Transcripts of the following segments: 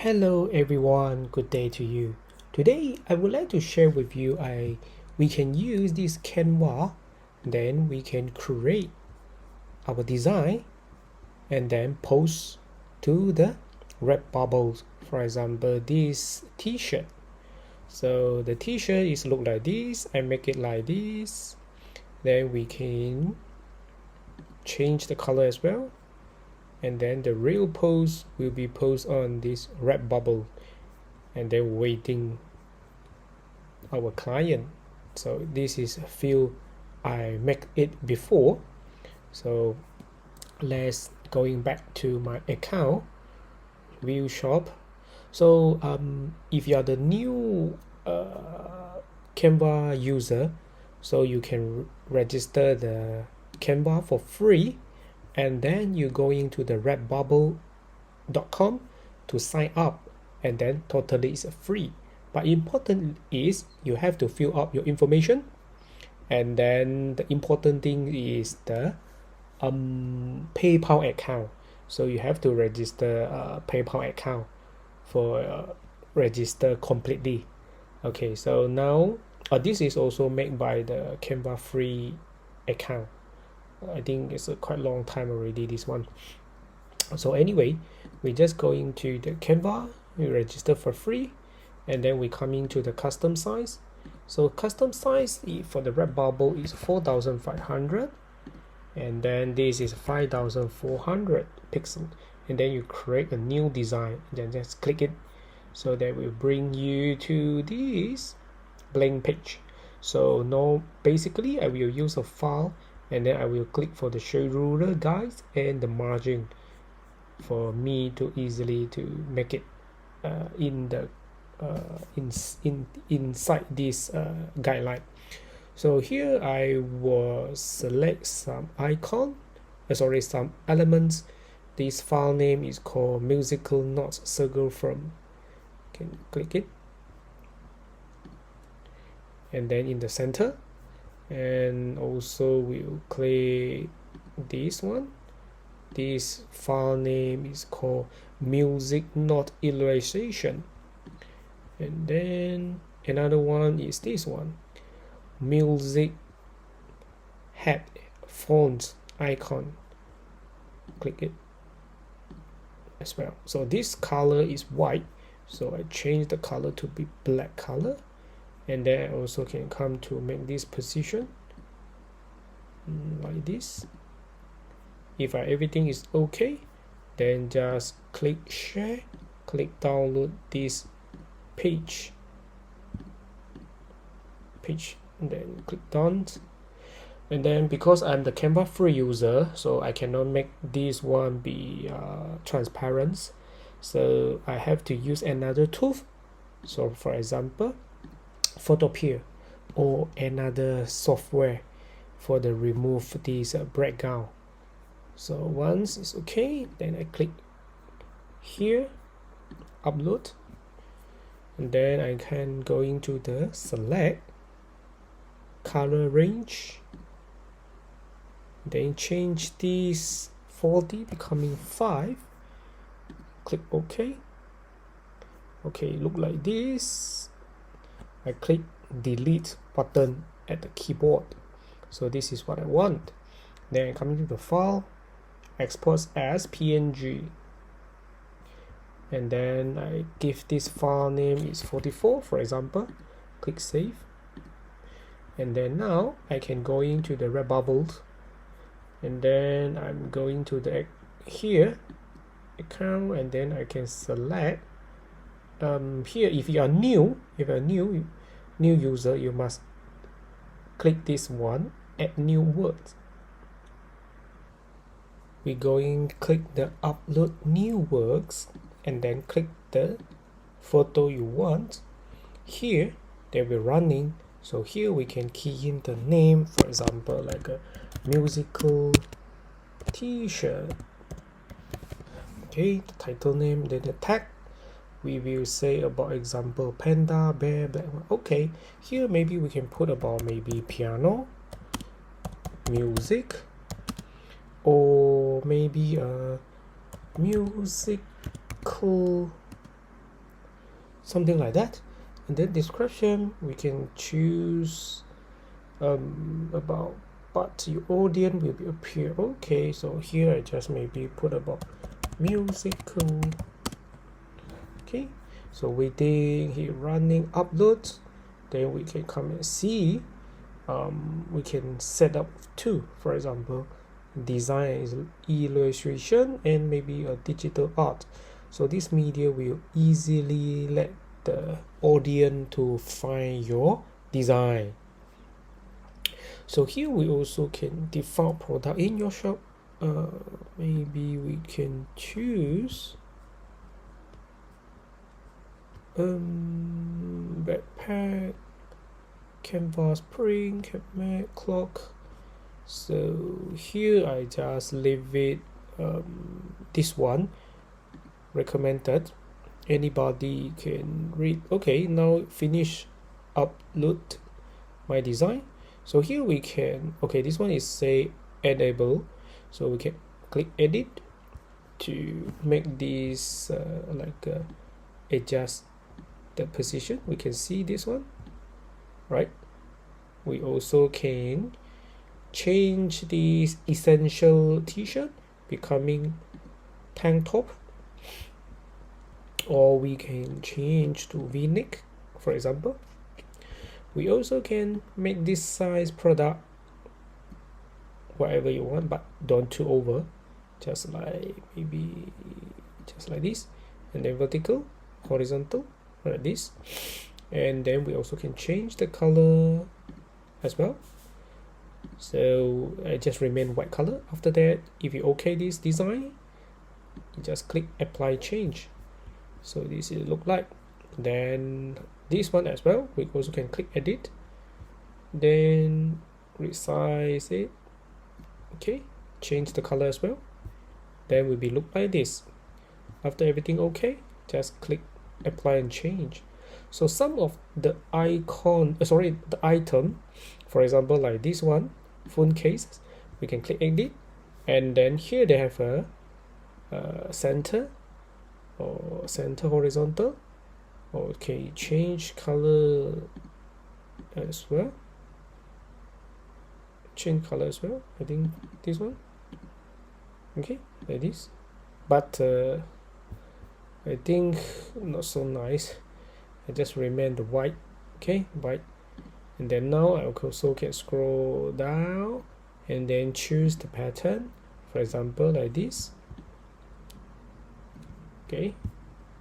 Hello everyone, good day to you. Today I would like to share with you we can use this Canva, then we can create our design and then post to the Redbubble. For example, this t-shirt. So the t-shirt is look like this, I make it like this. Then we can change the color as well. And then the real post will be posted on this Redbbuble and then waiting our client. So this is a few I make it before. So let's going back to my account, view shop. So if you are the new Canva user, so you can register the Canva for free, and then you go into the redbbuble.com to sign up, and then totally is free. But important is you have to fill up your information, and then the important thing is the PayPal account. So you have to register a PayPal account for register completely. Okay, so now this is also made by the Canva free account. I think it's a quite long time already, this one. So anyway, we just go into the Canva, we register for free, and then we come into the custom size. So custom size for the Redbbuble is 4500, and then this is 5400 pixel, and then you create a new design, then just click it. So that will bring you to this blank page. So now basically I will use a file, and then I will click for the show ruler guides and the margin for me to easily to make it in the inside this guideline. So here I will select some icon, some elements. This file name is called musical notes circle from. Can click it, and then in the center, and also we'll click this one. This file name is called music note illustration, and then another one is this one, music head font icon. Click it as well. So this color is white, so I change the color to be black color, and then I also can come to make this position like this. If everything is okay, then just click share, click download this page, and then click done. And then because I'm the Canva free user, so I cannot make this one be transparent, so I have to use another tool. So for example, Photopea or another software for the remove this background. So once it's okay, then I click here, upload, and then I can go into the select color range, then change this 40 becoming 5, click OK. Okay, look like this. I click delete button at the keyboard. So this is what I want. Then I come into the file, export as PNG, and then I give this file name is 44, for example. Click save, and then now I can go into the Redbubble, and then I'm going to the here account, and then I can select here. If you are new user, you must click this one, add new words. We going click the upload new works, and then click the photo you want. Here they will running, so here we can key in the name, for example like a musical t-shirt. Okay, the title name, then the tag we will say about example panda, bear, black. Okay, here maybe we can put about maybe piano, music, or maybe a musical something like that. And then description, we can choose about but your audience will be appear. Okay, so here I just maybe put about musical. Okay, so waiting here running uploads, then we can come and see. We can set up two, for example, design illustration and maybe a digital art. So this media will easily let the audience to find your design. So here we also can default product in your shop. Maybe we can choose backpack, canvas print, mat, clock. So here I just leave it this one recommended, anybody can read. Okay, now finish upload my design. So here we can, okay, this one is say editable, so we can click edit to make this adjust the position. We can see this one, right? We also can change this essential t-shirt becoming tank top, or we can change to v-neck, for example. We also can make this size product whatever you want, but don't too over, just like maybe just like this, and then vertical, horizontal, like this. And then we also can change the color as well, so I just remain white color. After that, if you okay this design, you just click apply change. So this is look like. Then this one as well, we also can click edit, then resize it. Okay, change the color as well, then will be look like this. After everything okay, just click apply and change. So some of the icon, the item, for example like this one, phone case, we can click edit, and then here they have a center or center horizontal. Okay, change color as well, change color as well. I think this one, okay, like this, but I think not so nice. I just remain the white. Okay, white. And then now I also can scroll down and then choose the pattern, for example like this. Okay,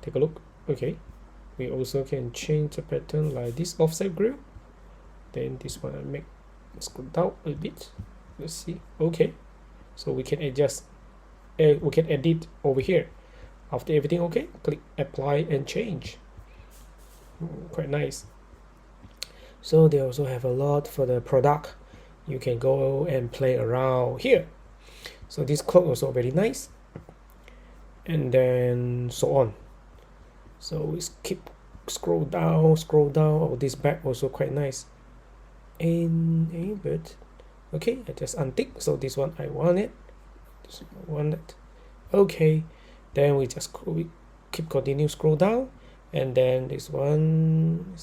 take a look. Okay, we also can change the pattern like this, offset group. Then this one I make scroll down a bit. Let's see. Okay, so we can adjust, we can edit over here. After everything okay, click apply and change. Quite nice. So they also have a lot for the product. You can go and play around here. So this clock also very nice, and then so on. So we keep scroll down. Oh, this bag also quite nice. And but okay, I just untick. So this one I want it. This one I want it. Okay, then we just keep continue scroll down, and then this one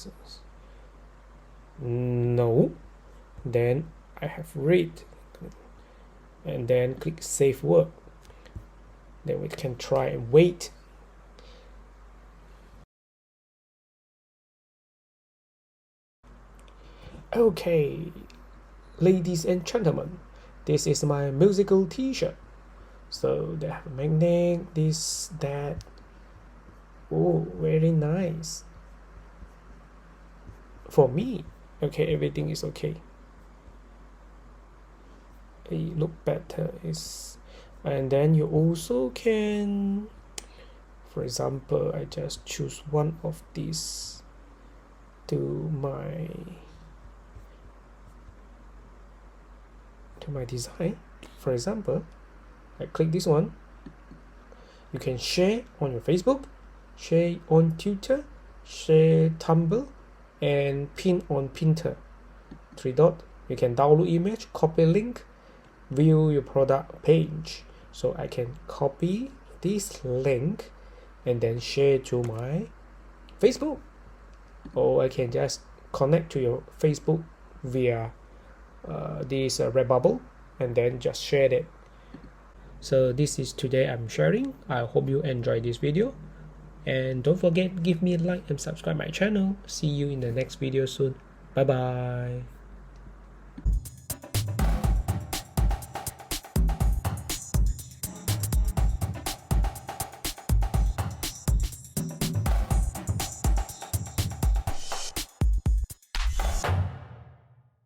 no. Then I have read, and then click save work. Then we can try and wait. Okay, ladies and gentlemen, this is my musical t-shirt. So they have a magnet, this, that. Oh, very nice. For me, okay, everything is okay. It look better is, and then you also can, for example, I just choose one of these to my design. For example, I click this one. You can share on your Facebook, share on Twitter, share Tumblr, and pin on Pinterest. 3 dot. You can download image, copy link, view your product page. So I can copy this link and then share to my Facebook, or I can just connect to your Facebook via this Redbbuble, and then just share it. So this is today I'm sharing. I hope you enjoy this video, and don't forget, give me a like and subscribe my channel. See you in the next video soon. Bye bye.